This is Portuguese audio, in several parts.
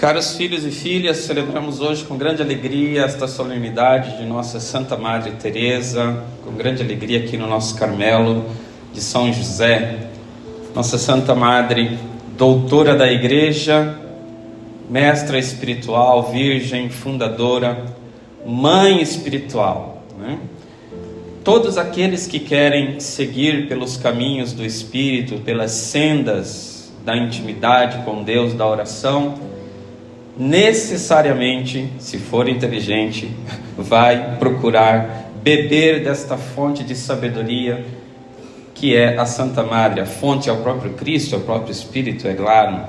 Caros filhos e filhas, celebramos hoje com grande alegria esta solenidade de nossa Santa Madre Teresa, com grande alegria aqui no nosso Carmelo de São José. Nossa Santa Madre, doutora da Igreja, mestra espiritual, virgem, fundadora, mãe espiritual, né? Todos aqueles que querem seguir pelos caminhos do Espírito, pelas sendas da intimidade com Deus, da oração, necessariamente, se for inteligente, vai procurar beber desta fonte de sabedoria que é a Santa Madre. A fonte é o próprio Cristo, é o próprio Espírito, é claro,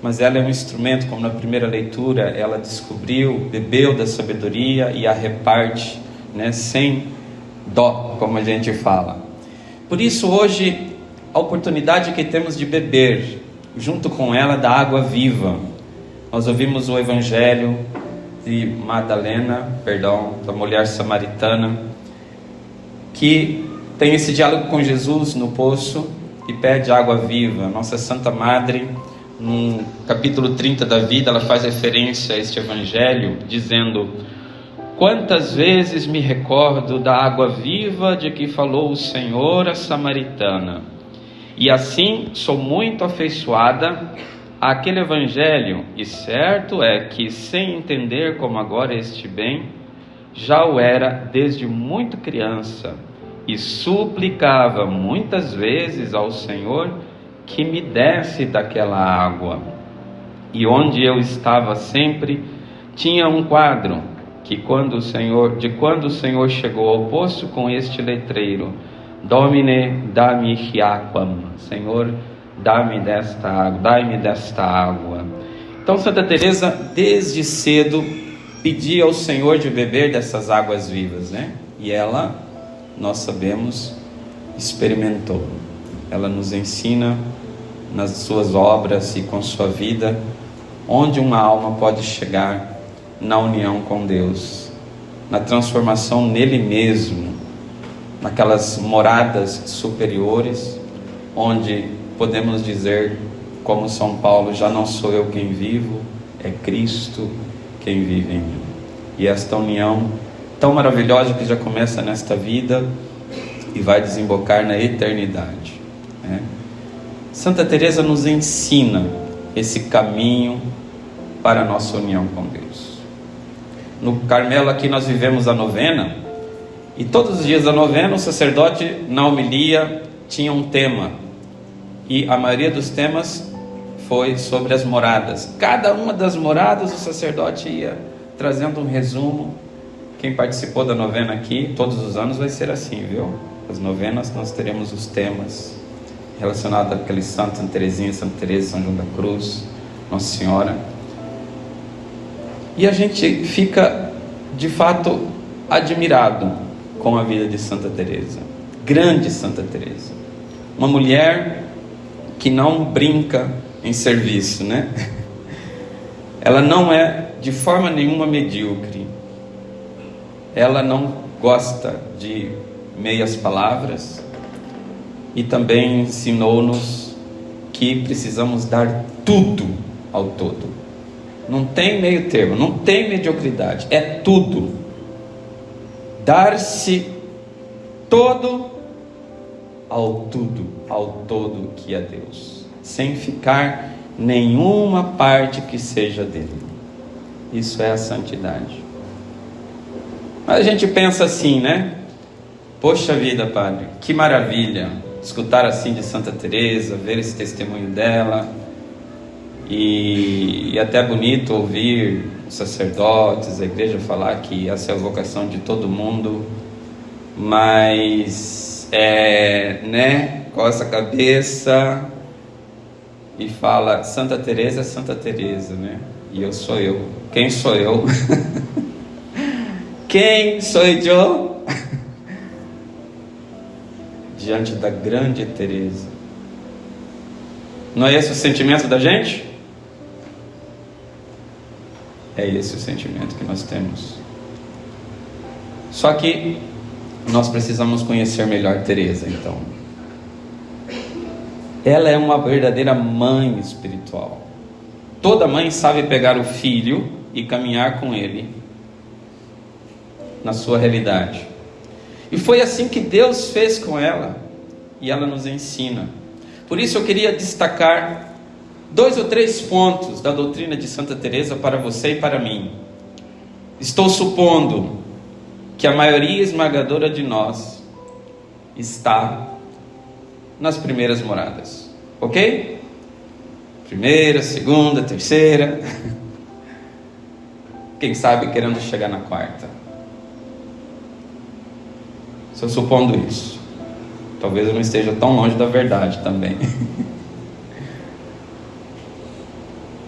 mas ela é um instrumento, como na primeira leitura, ela descobriu, bebeu da sabedoria e a reparte, né, sem dó, como a gente fala. Por isso hoje, a oportunidade que temos de beber, junto com ela, da água viva. Nós ouvimos o Evangelho de Madalena, da mulher samaritana, que tem esse diálogo com Jesus no poço e pede água viva. Nossa Santa Madre, no capítulo 30 da vida, ela faz referência a este Evangelho, dizendo: quantas vezes me recordo da água viva de que falou o Senhor à samaritana, e assim sou muito afeiçoada àquele Evangelho, e certo é que, sem entender como agora este bem, já o era desde muito criança, e suplicava muitas vezes ao Senhor que me desse daquela água. E onde eu estava sempre, tinha um quadro, que quando o Senhor chegou ao poço com este letreiro: Domine, dá-me hiaquam, Senhor, dá-me desta água. Então Santa Teresa, desde cedo, pedia ao Senhor de beber dessas águas vivas, né? E ela, nós sabemos, experimentou. Ela nos ensina nas suas obras e com sua vida onde uma alma pode chegar na união com Deus, na transformação nele mesmo, naquelas moradas superiores, onde podemos dizer, como São Paulo: já não sou eu quem vivo, é Cristo quem vive em mim. E esta união tão maravilhosa que já começa nesta vida e vai desembocar na eternidade, né? Santa Teresa nos ensina esse caminho para a nossa união com Deus. No Carmelo aqui nós vivemos a novena, e todos os dias da novena o sacerdote na homilia tinha um tema, e a maioria dos temas foi sobre as moradas. Cada uma das moradas o sacerdote ia trazendo um resumo. Quem participou da novena aqui, todos os anos vai ser assim, viu? As novenas nós teremos os temas relacionados àquele santo, Santa Teresinha, Santa Teresa, São João da Cruz, Nossa Senhora. E a gente fica, de fato, admirado com a vida de Santa Teresa. Grande Santa Teresa. Uma mulher que não brinca em serviço, né? Ela não é de forma nenhuma medíocre. Ela não gosta de meias palavras. E também ensinou-nos que precisamos dar tudo ao todo. Não tem meio termo, não tem mediocridade, é tudo. Dar-se todo ao todo que é Deus, sem ficar nenhuma parte que seja dele. Isso é a santidade. Mas a gente pensa assim, né? Poxa vida, padre, que maravilha escutar assim de Santa Teresa, ver esse testemunho dela. E até é bonito ouvir os sacerdotes, a igreja falar que essa é a vocação de todo mundo, mas né, coça a cabeça e fala: Santa Teresa é Santa Teresa, né? E eu sou eu. Quem sou eu? Quem sou eu? Diante da grande Teresa. Não é esse o sentimento da gente? É esse o sentimento que nós temos. Só que nós precisamos conhecer melhor Teresa, então. Ela é uma verdadeira mãe espiritual. Toda mãe sabe pegar o filho e caminhar com ele na sua realidade. E foi assim que Deus fez com ela, e ela nos ensina. Por isso eu queria destacar 2 ou 3 pontos da doutrina de Santa Teresa para você e para mim. Estou supondo que a maioria esmagadora de nós está nas primeiras moradas, ok? Primeira, segunda, terceira, quem sabe querendo chegar na quarta. Estou supondo isso. Talvez eu não esteja tão longe da verdade também.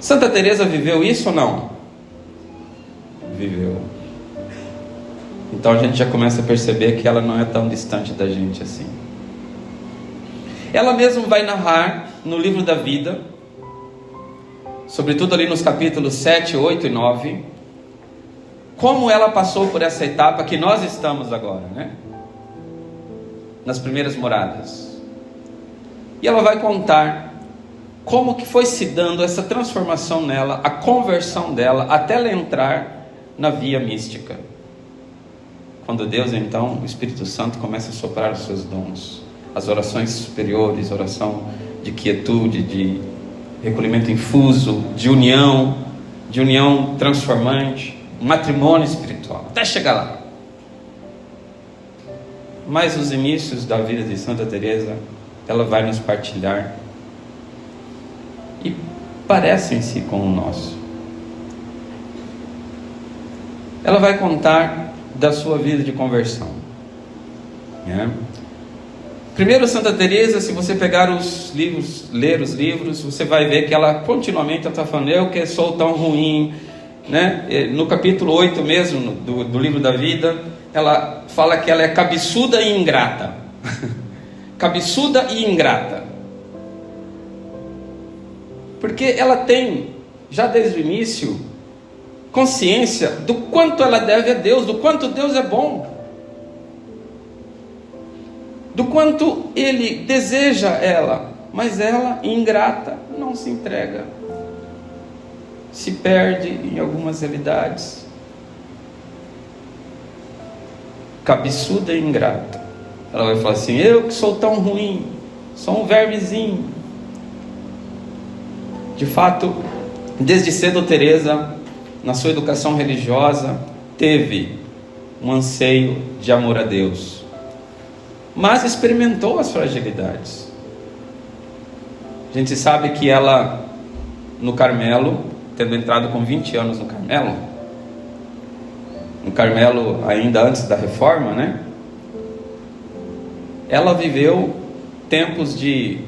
Santa Teresa viveu isso ou não? Viveu. Então a gente já começa a perceber que ela não é tão distante da gente assim. Ela mesma vai narrar no livro da vida, sobretudo ali nos capítulos 7, 8 e 9, como ela passou por essa etapa que nós estamos agora, né? Nas primeiras moradas. E ela vai contar como que foi se dando essa transformação nela, a conversão dela, até ela entrar na via mística. Quando Deus, então, o Espírito Santo começa a soprar os seus dons, as orações superiores, oração de quietude, de recolhimento infuso, de união transformante, matrimônio espiritual, até chegar lá. Mas os inícios da vida de Santa Teresa, ela vai nos partilhar e parecem-se com o nosso. Ela vai contar da sua vida de conversão, né? Primeiro, Santa Teresa, se você pegar os livros, ler os livros, você vai ver que ela continuamente está falando: eu que sou tão ruim, né? No capítulo 8 mesmo do livro da vida, ela fala que ela é cabeçuda e ingrata. Cabeçuda e ingrata. Porque ela tem, já desde o início, consciência do quanto ela deve a Deus, do quanto Deus é bom, do quanto Ele deseja ela, mas ela, ingrata, não se entrega, se perde em algumas realidades. Cabeçuda e ingrata. Ela vai falar assim: eu que sou tão ruim, sou um vermezinho. De fato, desde cedo Teresa, na sua educação religiosa, teve um anseio de amor a Deus, mas experimentou as fragilidades. A gente sabe que ela, no Carmelo, tendo entrado com 20 anos no Carmelo ainda antes da reforma, né? Ela viveu tempos de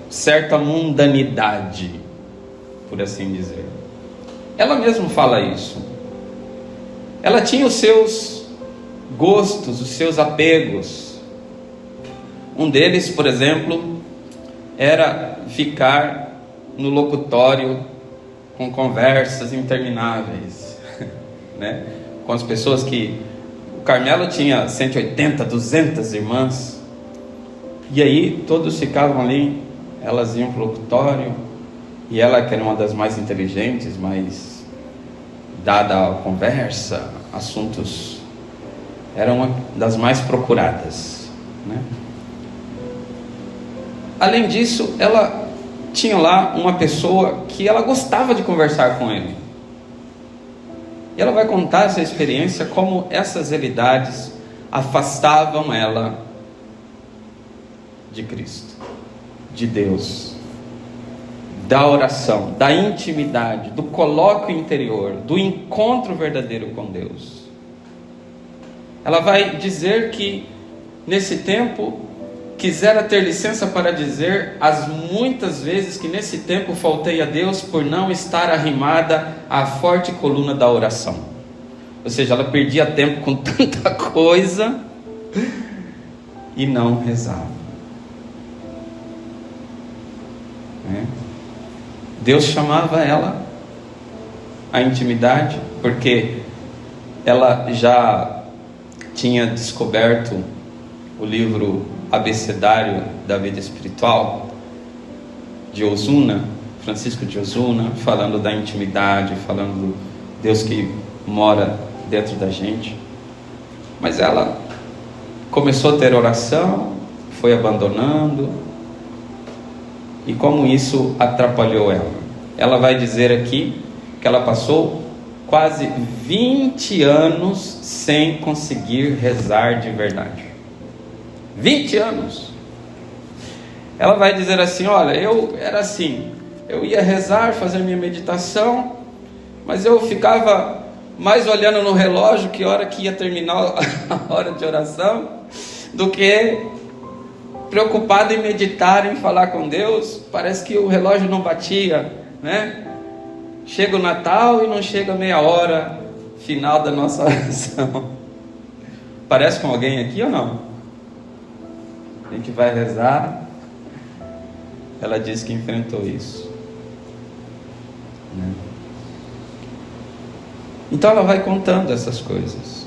certa mundanidade, por assim dizer. Ela mesma fala isso. Ela tinha os seus gostos, os seus apegos. Um deles, por exemplo, era ficar no locutório com conversas intermináveis, né? Com as pessoas que... O Carmelo tinha 180, 200 irmãs, e aí todos ficavam ali, elas iam para o locutório, e ela, que era uma das mais inteligentes, mais dada à conversa, assuntos, era uma das mais procuradas, né? Além disso, ela tinha lá uma pessoa que ela gostava de conversar com ele. E ela vai contar essa experiência, como essas realidades afastavam ela de Cristo, de Deus, da oração, da intimidade, do colóquio interior, do encontro verdadeiro com Deus. Ela vai dizer que nesse tempo quisera ter licença para dizer as muitas vezes que nesse tempo faltei a Deus por não estar arrimada à forte coluna da oração. Ou seja, ela perdia tempo com tanta coisa e não rezava, né? Deus chamava ela à intimidade, porque ela já tinha descoberto o livro Abecedário da Vida Espiritual de Osuna, Francisco de Osuna, falando da intimidade, falando do Deus que mora dentro da gente. Mas ela começou a ter oração, foi abandonando, e como isso atrapalhou ela. Ela vai dizer aqui que ela passou quase 20 anos sem conseguir rezar de verdade. 20 anos. Ela vai dizer assim: olha, eu era assim, eu ia rezar, fazer minha meditação, mas eu ficava mais olhando no relógio que hora que ia terminar a hora de oração, do que preocupado em meditar, em falar com Deus. Parece que o relógio não batia, né? Chega o Natal e não chega a meia hora final da nossa oração. Parece com alguém aqui ou não? A gente vai rezar. Ela disse que enfrentou isso, né? Então ela vai contando essas coisas,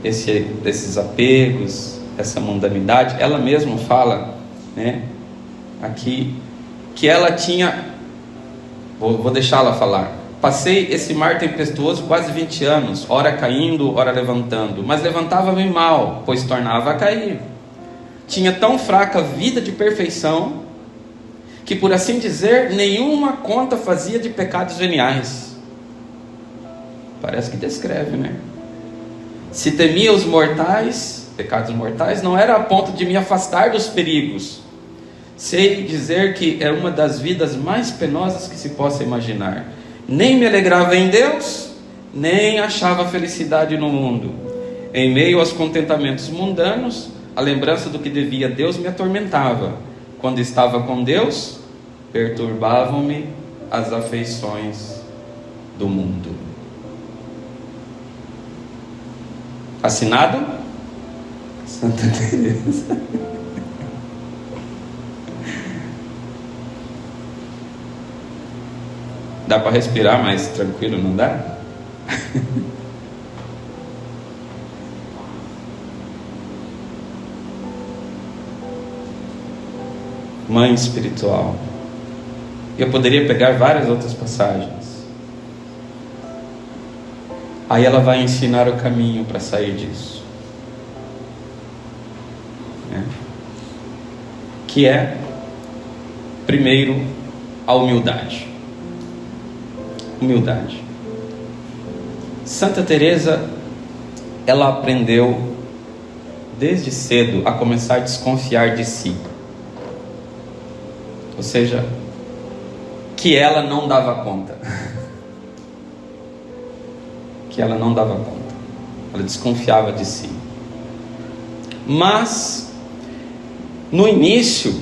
esses apegos, essa mundanidade. Ela mesma fala, né, aqui, que ela tinha, vou deixá-la falar: passei esse mar tempestuoso quase 20 anos, ora caindo, ora levantando, mas levantava-me mal, pois tornava a cair. Tinha tão fraca vida de perfeição, que, por assim dizer, nenhuma conta fazia de pecados veniais. Parece que descreve, né? Se temia os mortais, pecados mortais, não era a ponto de me afastar dos perigos. Sei dizer que é uma das vidas mais penosas que se possa imaginar. Nem me alegrava em Deus, nem achava felicidade no mundo. Em meio aos contentamentos mundanos, a lembrança do que devia a Deus me atormentava. Quando estava com Deus, perturbavam-me as afeições do mundo. Assinado Santa Teresa. Dá para respirar mais tranquilo, não dá? Mãe espiritual. Eu poderia pegar várias outras passagens. Aí ela vai ensinar o caminho para sair disso, né? Que é, primeiro, a humildade. Humildade. Santa Teresa, ela aprendeu desde cedo a começar a desconfiar de si. Ou seja, que ela não dava conta. Que ela não dava conta. Ela desconfiava de si. Mas, no início,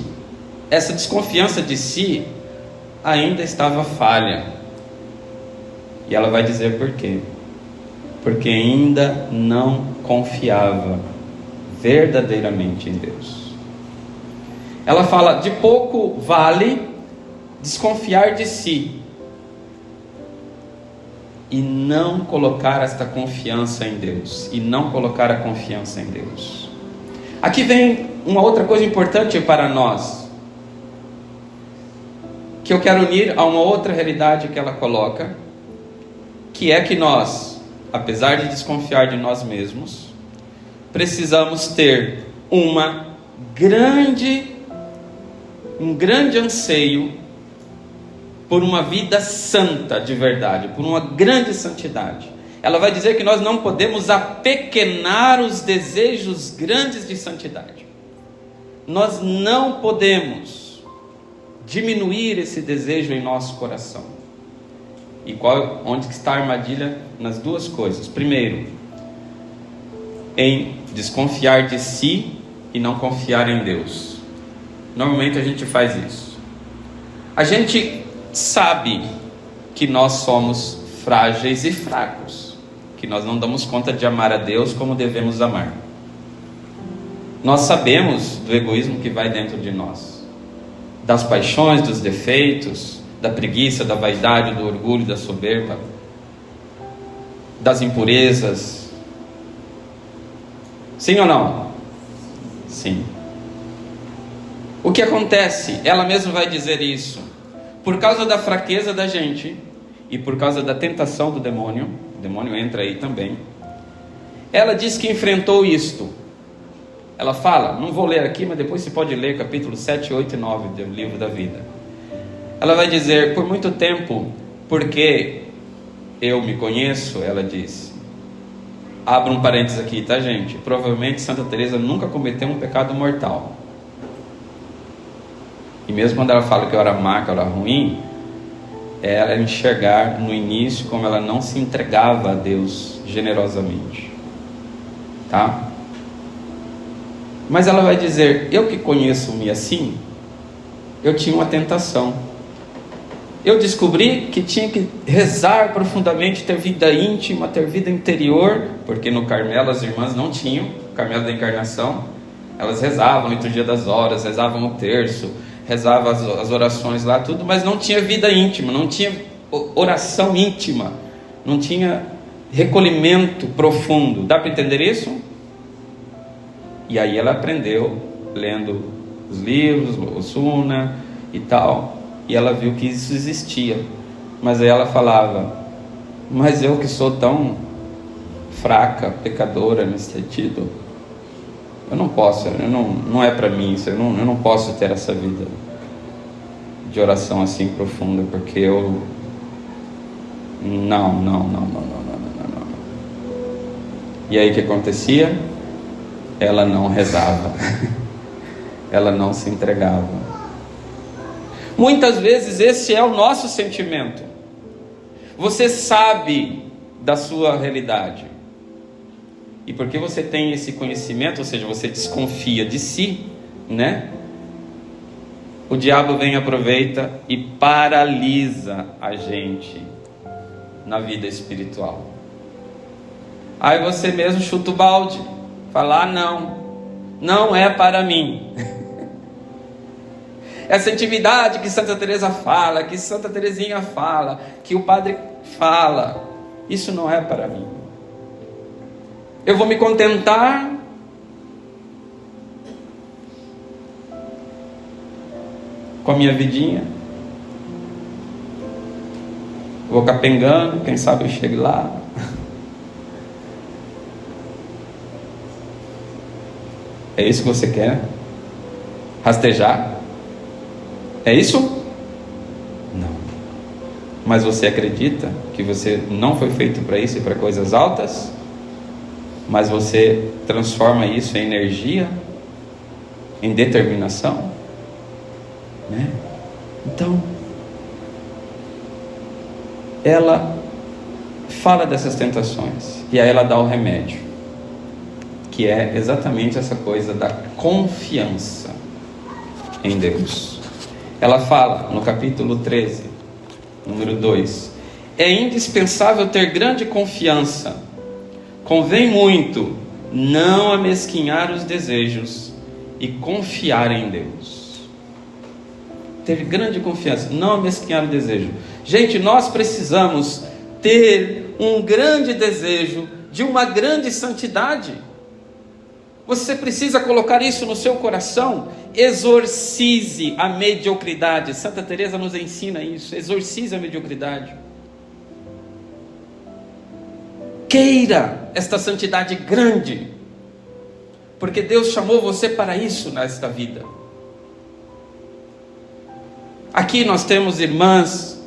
essa desconfiança de si ainda estava falha. E ela vai dizer por quê. Porque ainda não confiava verdadeiramente em Deus. Ela fala: de pouco vale desconfiar de si e não colocar esta confiança em Deus, e não colocar a confiança em Deus. Aqui vem uma outra coisa importante para nós, que eu quero unir a uma outra realidade que ela coloca, que é que nós, apesar de desconfiar de nós mesmos, precisamos ter um grande anseio por uma vida santa de verdade, por uma grande santidade. Ela vai dizer que nós não podemos apequenar os desejos grandes de santidade. Nós não podemos diminuir esse desejo em nosso coração. E onde está a armadilha? Nas duas coisas. Primeiro, em desconfiar de si e não confiar em Deus. Normalmente a gente faz isso. A gente sabe que nós somos frágeis e fracos, que nós não damos conta de amar a Deus como devemos amar. Nós sabemos do egoísmo que vai dentro de nós, das paixões, dos defeitos, da preguiça, da vaidade, do orgulho, da soberba, das impurezas. Sim ou não? Sim. O que acontece? Ela mesma vai dizer isso. por causa da fraqueza da gente e por causa da tentação do demônio, o demônio entra aí também, ela diz que enfrentou isto. Ela fala, não vou ler aqui, mas depois você pode ler capítulo 7, 8 e 9 do livro da vida. Ela vai dizer, por muito tempo, porque eu me conheço, ela diz, abra um parênteses aqui, tá, gente? Provavelmente Santa Teresa nunca cometeu um pecado mortal. E mesmo quando ela fala que eu era má, que eu era ruim, ela enxergar no início como ela não se entregava a Deus generosamente, tá? Mas ela vai dizer, eu que conheço-me assim, eu tinha uma tentação. Eu descobri que tinha que rezar profundamente, ter vida íntima, ter vida interior, porque no Carmelo as irmãs não tinham, Carmelo da Encarnação, elas rezavam entre o dia das horas, rezavam o terço, rezavam as orações lá, tudo, mas não tinha vida íntima, não tinha oração íntima, não tinha recolhimento profundo. Dá para entender isso? E aí ela aprendeu, lendo os livros, o Suna e tal, e ela viu que isso existia. Mas aí ela falava, mas eu que sou tão fraca, pecadora nesse sentido, eu não posso, não é para mim isso, eu não posso ter essa vida de oração assim profunda, porque eu não. E aí o que acontecia? Ela não rezava, ela não se entregava. Muitas vezes esse é o nosso sentimento. Você sabe da sua realidade, e porque você tem esse conhecimento, ou seja, você desconfia de si, né? O diabo vem, aproveita e paralisa a gente na vida espiritual. Aí você mesmo chuta o balde, fala, não é para mim. Essa intimidade que Santa Teresa fala, que Santa Teresinha fala, que o padre fala, isso não é para mim. Eu vou me contentar com a minha vidinha, vou capengando, quem sabe eu chego lá. É isso que você quer? Rastejar? É isso? Não. Mas você acredita que você não foi feito para isso e para coisas altas? Mas você transforma isso em energia, em determinação, né? Então, ela fala dessas tentações e aí ela dá o remédio, que é exatamente essa coisa da confiança em Deus. Ela fala no capítulo 13, número 2, é indispensável ter grande confiança, convém muito não amesquinhar os desejos e confiar em Deus. Ter grande confiança, não amesquinhar o desejo. Gente, nós precisamos ter um grande desejo de uma grande santidade. Você precisa colocar isso no seu coração. Exorcize a mediocridade. Santa Teresa nos ensina isso. Exorcize a mediocridade. Queira esta santidade grande, porque Deus chamou você para isso nesta vida. Aqui nós temos irmãs,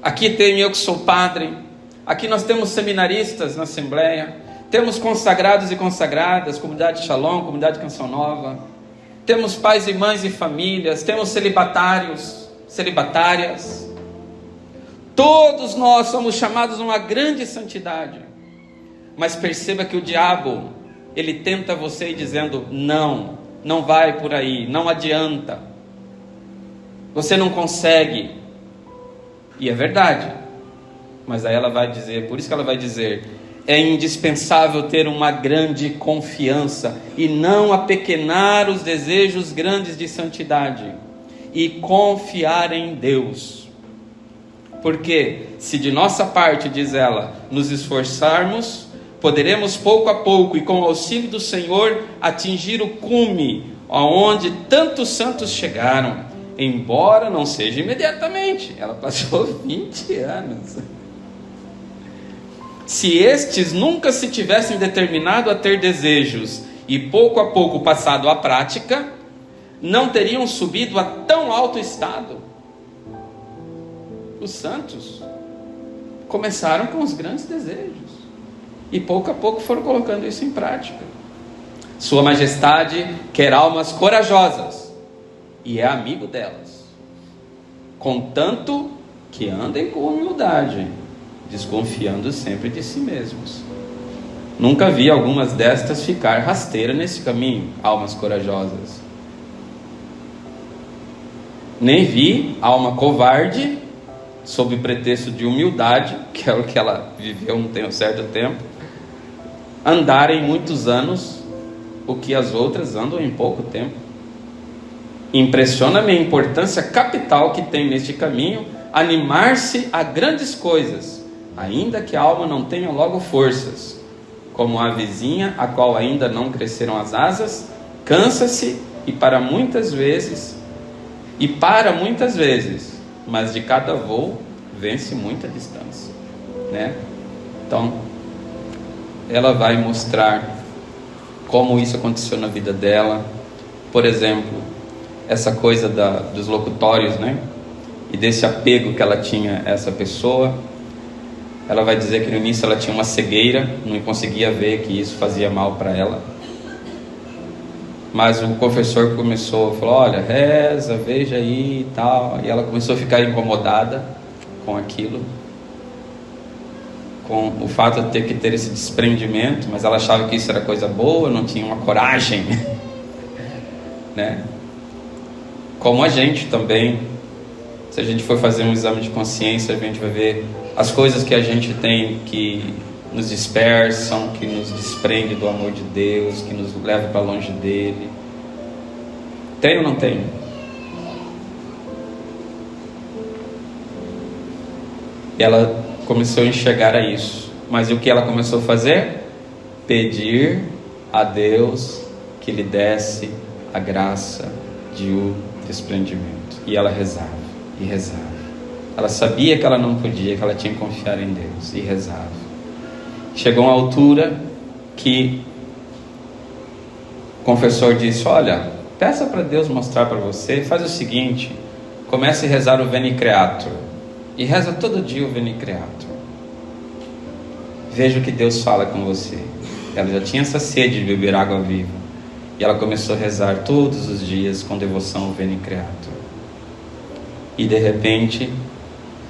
aqui tem eu que sou padre, aqui nós temos seminaristas na Assembleia, temos consagrados e consagradas, comunidade Shalom, comunidade Canção Nova, temos pais e mães e famílias, temos celibatários, celibatárias. Todos nós somos chamados a uma grande santidade. Mas perceba que o diabo, ele tenta você dizendo, não vai por aí, não adianta, você não consegue. E é verdade. Mas aí ela vai dizer, por isso que ela vai dizer, é indispensável ter uma grande confiança e não apequenar os desejos grandes de santidade e confiar em Deus. Porque se de nossa parte, diz ela, nos esforçarmos, poderemos pouco a pouco e com o auxílio do Senhor atingir o cume aonde tantos santos chegaram. embora não seja imediatamente. Ela passou 20 anos. Se estes nunca se tivessem determinado a ter desejos e pouco a pouco passado à prática, não teriam subido a tão alto estado. Os santos começaram com os grandes desejos e pouco a pouco foram colocando isso em prática. Sua Majestade quer almas corajosas e é amigo delas, contanto que andem com humildade, desconfiando sempre de si mesmos. Nunca vi algumas destas ficar rasteiras nesse caminho, almas corajosas. Nem vi alma covarde, sob pretexto de humildade, que é o que ela viveu um certo tempo, andarem muitos anos o que as outras andam em pouco tempo. Impressiona-me a importância capital que tem neste caminho animar-se a grandes coisas, ainda que a alma não tenha logo forças, como a vizinha, a qual ainda não cresceram as asas, cansa-se e para muitas vezes, mas de cada voo vence muita distância, né? Então, ela vai mostrar como isso aconteceu na vida dela. Por exemplo, essa coisa dos locutórios, né? E desse apego que ela tinha a essa pessoa. Ela vai dizer que no início ela tinha uma cegueira, não conseguia ver que isso fazia mal para ela. Mas o confessor falou, olha, reza, veja aí e tal. E ela começou a ficar incomodada com aquilo, com o fato de ter que ter esse desprendimento, mas ela achava que isso era coisa boa, não tinha uma coragem, né? Como a gente também, se a gente for fazer um exame de consciência, a gente vai ver as coisas que a gente tem que nos dispersam, que nos desprende do amor de Deus, que nos leva para longe dele. Tem ou não tem? E ela começou a enxergar a isso. Mas o que ela começou a fazer? Pedir a Deus que lhe desse a graça de o desprendimento. E ela rezava, e rezava. Ela sabia que ela não podia, que ela tinha que confiar em Deus, e rezava. Chegou uma altura que o confessor disse, olha, peça para Deus mostrar para você, faz o seguinte, comece a rezar o Veni Creator, e reza todo dia o Veni Creator. Veja o que Deus fala com você. Ela já tinha essa sede de beber água viva, e ela começou a rezar todos os dias com devoção o Veni Creator. E de repente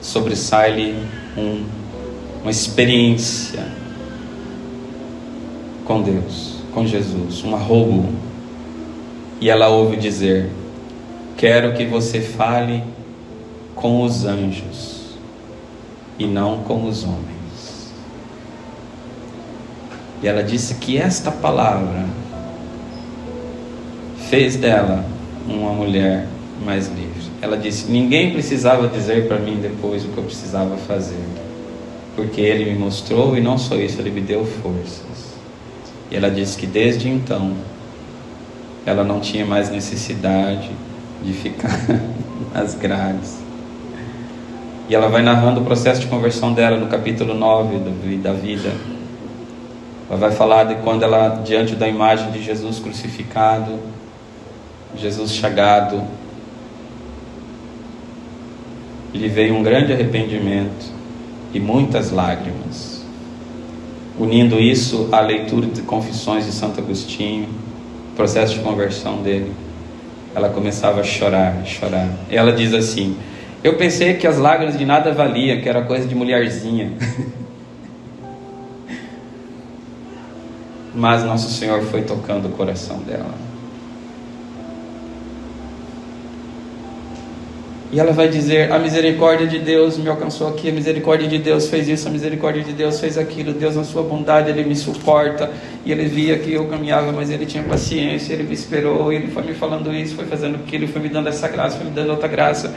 sobressai-lhe uma experiência com Deus, com Jesus, um arrobo. E ela ouve dizer, quero que você fale com os anjos e não com os homens. E ela disse que esta palavra fez dela uma mulher mais livre. Ela disse, ninguém precisava dizer para mim depois o que eu precisava fazer, porque Ele me mostrou, e não só isso, Ele me deu forças. E ela disse que desde então ela não tinha mais necessidade de ficar nas grades. E ela vai narrando o processo de conversão dela no capítulo 9 da vida. Ela vai falar de quando ela, diante da imagem de Jesus crucificado, Jesus chagado, lhe veio um grande arrependimento e muitas lágrimas. Unindo isso à leitura de Confissões de Santo Agostinho, o processo de conversão dele, ela começava a chorar. E ela diz assim, eu pensei que as lágrimas de nada valiam, que era coisa de mulherzinha. Mas Nosso Senhor foi tocando o coração dela. E ela vai dizer, a misericórdia de Deus me alcançou aqui, a misericórdia de Deus fez isso, a misericórdia de Deus fez aquilo, Deus na sua bondade, Ele me suporta, e Ele via que eu caminhava, mas Ele tinha paciência, Ele me esperou, Ele foi me falando isso, foi fazendo aquilo, foi me dando essa graça, foi me dando outra graça.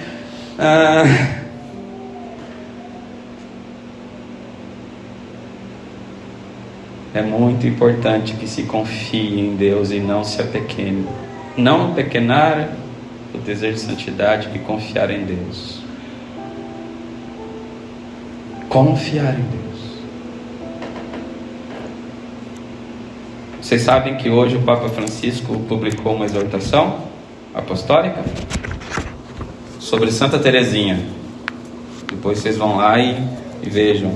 É muito importante que se confie em Deus e não se apequene. Não pequenar o desejo de santidade e confiar em Deus. Confiar em Deus. Vocês sabem que hoje o Papa Francisco publicou uma exortação apostólica sobre Santa Teresinha. Depois vocês vão lá e vejam.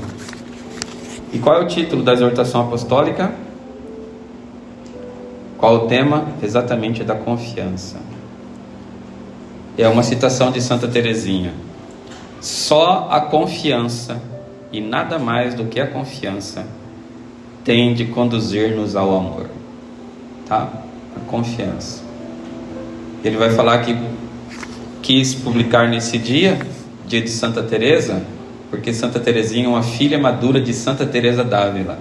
E qual é o título da exortação apostólica? Qual o tema? Exatamente da confiança. É uma citação de Santa Teresinha. Só a confiança, e nada mais do que a confiança, tem de conduzir-nos ao amor. Tá? A confiança. Ele vai falar que quis publicar nesse dia de Santa Teresa, porque Santa Teresinha é uma filha madura de Santa Teresa d'Ávila.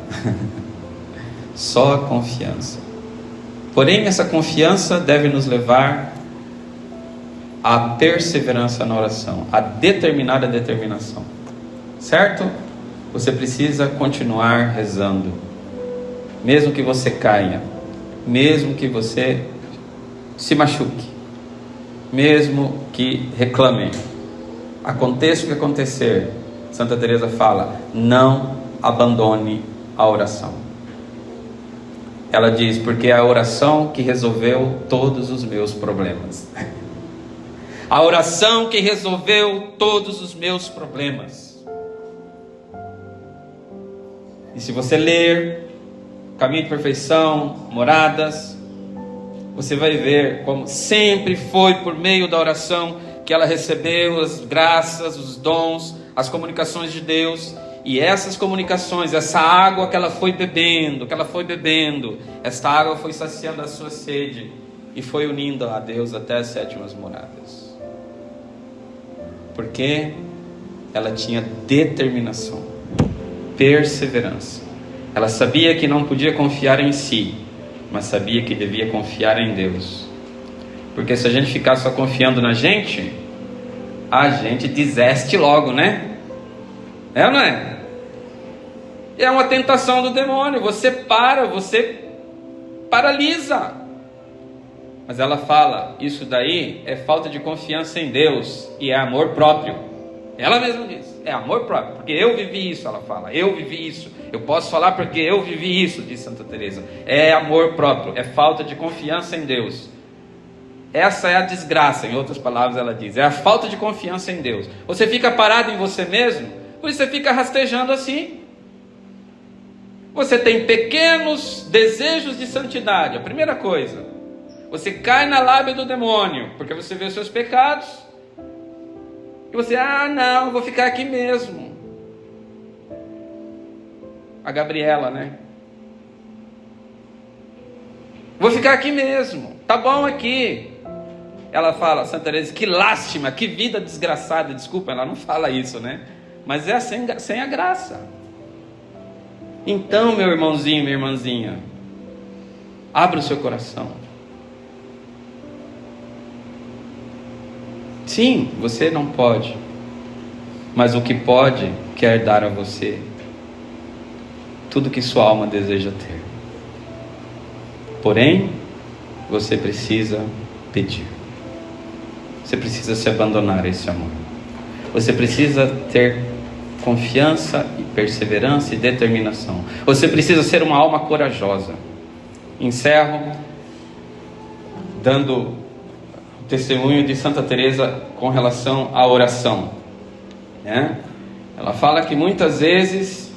Só a confiança. Porém, essa confiança deve nos levar à perseverança na oração, a determinada determinação. Certo? Você precisa continuar rezando, mesmo que você caia, mesmo que você se machuque, mesmo que reclame, aconteça o que acontecer. Santa Teresa fala: não abandone a oração. Ela diz: porque é a oração que resolveu todos os meus problemas. A oração que resolveu todos os meus problemas. E se você ler Caminho de Perfeição, Moradas, você vai ver como sempre foi por meio da oração que ela recebeu as graças, os dons, as comunicações de Deus. E essas comunicações, essa água que ela foi bebendo, esta água foi saciando a sua sede e foi unindo a Deus até as sétimas moradas. Porque ela tinha determinação, perseverança. Ela sabia que não podia confiar em si, mas sabia que devia confiar em Deus. Porque se a gente ficar só confiando na gente, a gente desiste logo, né? É ou não é? É uma tentação do demônio. Você paralisa. Mas ela fala: isso daí é falta de confiança em Deus e é amor próprio. Ela mesma diz: é amor próprio, porque eu vivi isso. Ela fala: eu vivi isso. Eu posso falar porque eu vivi isso, diz Santa Teresa. É amor próprio, é falta de confiança em Deus. Essa é a desgraça, em outras palavras ela diz. É a falta de confiança em Deus. Você fica parado em você mesmo, por isso você fica rastejando assim. Você tem pequenos desejos de santidade. A primeira coisa, você cai na lábia do demônio, porque você vê os seus pecados. E você: não, eu vou ficar aqui mesmo. A Gabriela, né? Vou ficar aqui mesmo, tá bom aqui. Ela fala, Santa Teresa: que lástima, que vida desgraçada. Desculpa, ela não fala isso, né? Mas é sem a graça. Então, meu irmãozinho, minha irmãzinha, abra o seu coração. Sim, você não pode, mas o que pode quer dar a você tudo que sua alma deseja ter. Porém, você precisa pedir. Você precisa se abandonar a esse amor. Você precisa ter confiança e perseverança e determinação. Você precisa ser uma alma corajosa. Encerro dando testemunho de Santa Teresa com relação à oração, né? Ela fala que muitas vezes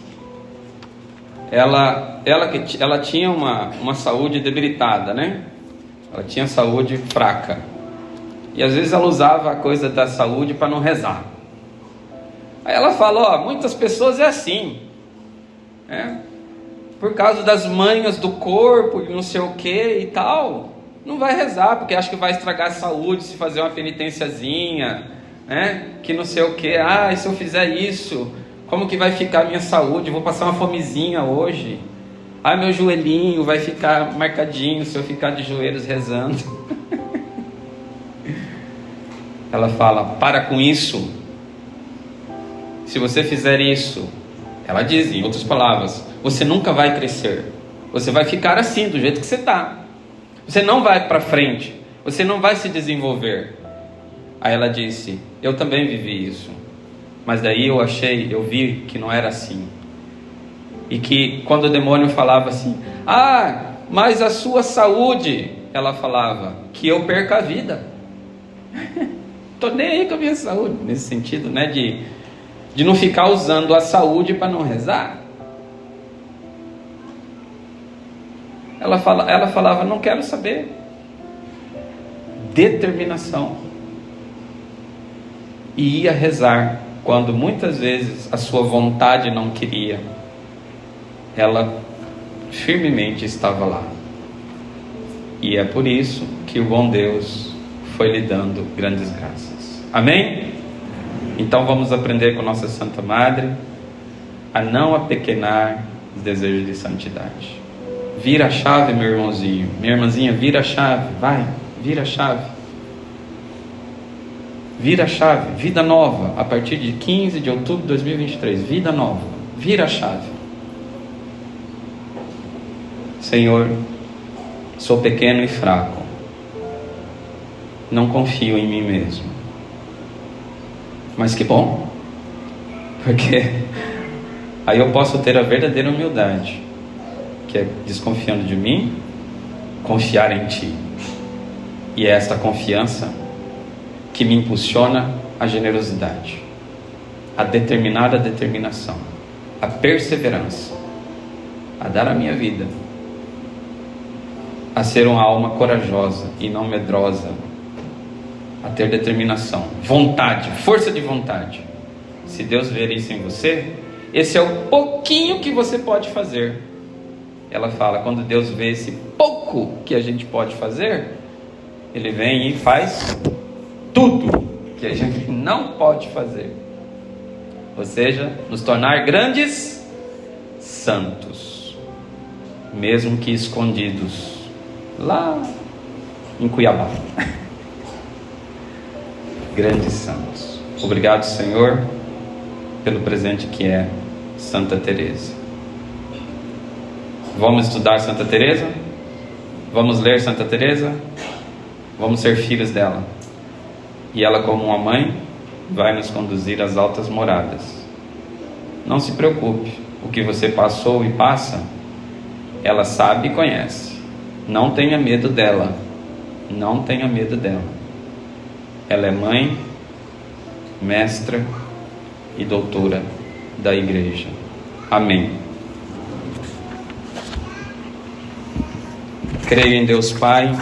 ela tinha uma saúde debilitada, né? Ela tinha saúde fraca. E às vezes ela usava a coisa da saúde para não rezar. Aí ela fala: muitas pessoas é assim, né? Por causa das manhas do corpo e não sei o que e tal, não vai rezar, porque acha que vai estragar a saúde se fazer uma penitenciazinha, né? Que não sei o que. E se eu fizer isso, como que vai ficar a minha saúde? Vou passar uma fomezinha hoje. Meu joelhinho vai ficar marcadinho se eu ficar de joelhos rezando. Ela fala: para com isso. Se você fizer isso, ela diz em outras palavras, você nunca vai crescer. Você vai ficar assim, do jeito que você está. Você não vai para frente. Você não vai se desenvolver. Aí ela disse: eu também vivi isso, mas daí eu vi que não era assim. E que quando o demônio falava assim: ah, mas a sua saúde, ela falava: que eu perca a vida. Tô nem aí com a minha saúde, nesse sentido, né, de não ficar usando a saúde para não rezar. Ela falava: não quero saber. Determinação. E ia rezar quando muitas vezes a sua vontade não queria. Ela firmemente estava lá. E é por isso que o bom Deus foi lhe dando grandes graças. Amém? Então vamos aprender com nossa Santa Madre a não apequenar os desejos de santidade. Vira a chave, meu irmãozinho, minha irmãzinha, vira a chave, vai, vira a chave. Vira a chave, vida nova, a partir de 15 de outubro de 2023, vida nova, vira a chave. Senhor, sou pequeno e fraco, não confio em mim mesmo, mas que bom, porque aí eu posso ter a verdadeira humildade, que é, desconfiando de mim, confiar em Ti. E é esta confiança que me impulsiona a generosidade, a determinada determinação, a perseverança, a dar a minha vida, a ser uma alma corajosa e não medrosa, a ter determinação, vontade, força de vontade. Se Deus ver isso em você, esse é o pouquinho que você pode fazer. Ela fala, quando Deus vê esse pouco que a gente pode fazer, Ele vem e faz tudo que a gente não pode fazer. Ou seja, nos tornar grandes santos, mesmo que escondidos lá em Cuiabá. Grandes santos. Obrigado, Senhor, pelo presente que é Santa Teresa. Vamos estudar Santa Teresa? Vamos ler Santa Teresa? Vamos ser filhos dela. E ela, como uma mãe, vai nos conduzir às altas moradas. Não se preocupe, o que você passou e passa, ela sabe e conhece. Não tenha medo dela. Não tenha medo dela. Ela é mãe, mestra e doutora da igreja. Amém. Creio em Deus Pai,